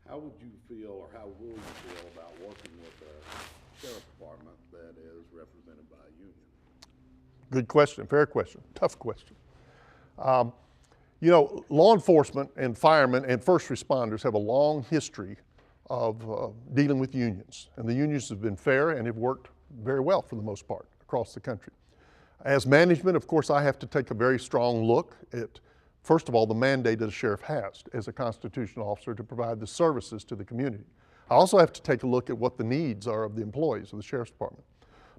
How would you feel, or how will you feel about working with a sheriff's department that is represented by a union? Good question, fair question, tough question. You know, law enforcement and firemen and first responders have a long history of dealing with unions. And the unions have been fair and have worked very well for the most part across the country. As management, of course, I have to take a very strong look at, first of all, the mandate that the sheriff has as a constitutional officer to provide the services to the community. I also have to take a look at what the needs are of the employees of the sheriff's department.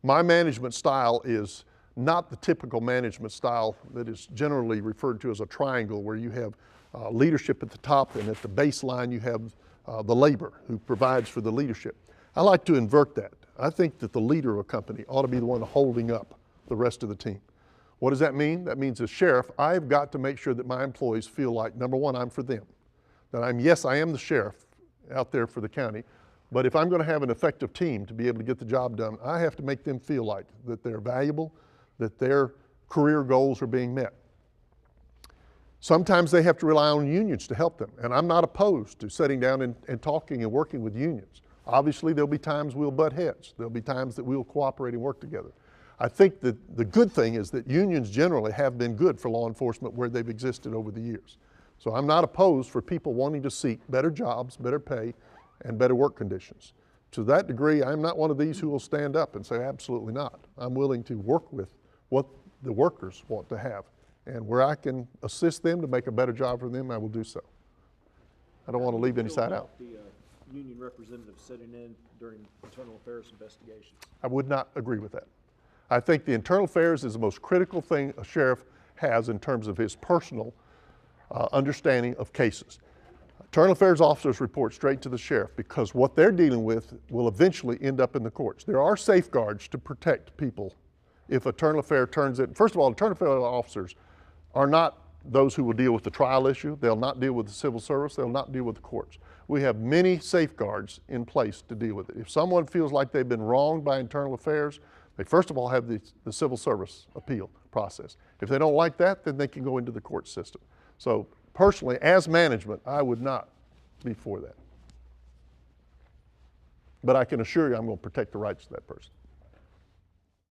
My management style is not the typical management style that is generally referred to as a triangle, where you have leadership at the top, and at the baseline you have the labor who provides for the leadership. I like to invert that. I think that the leader of a company ought to be the one holding up the rest of the team. What does that mean? That means as sheriff, I've got to make sure that my employees feel like, number one, I'm for them. That yes, I am the sheriff out there for the county, but if I'm going to have an effective team to be able to get the job done, I have to make them feel like that they're valuable, that their career goals are being met. Sometimes they have to rely on unions to help them, and I'm not opposed to sitting down and talking and working with unions. Obviously, there'll be times we'll butt heads. There'll be times that we'll cooperate and work together. I think that the good thing is that unions generally have been good for law enforcement where they've existed over the years. So I'm not opposed for people wanting to seek better jobs, better pay, and better work conditions. To that degree, I'm not one of these who will stand up and say, absolutely not. I'm willing to work with what the workers want to have. And where I can assist them to make a better job for them, I will do so. I don't want to leave any side out. The union representative sitting in during internal affairs investigations. I would not agree with that. I think the internal affairs is the most critical thing a sheriff has in terms of his personal understanding of cases. Internal affairs officers report straight to the sheriff because what they're dealing with will eventually end up in the courts. There are safeguards to protect people if a internal affair turns it. First of all, internal affairs officers are not those who will deal with the trial issue. They'll not deal with the civil service. They'll not deal with the courts. We have many safeguards in place to deal with it. If someone feels like they've been wronged by internal affairs, they first of all have the civil service appeal process. If they don't like that, then they can go into the court system. So personally, as management, I would not be for that. But I can assure you I'm going to protect the rights of that person.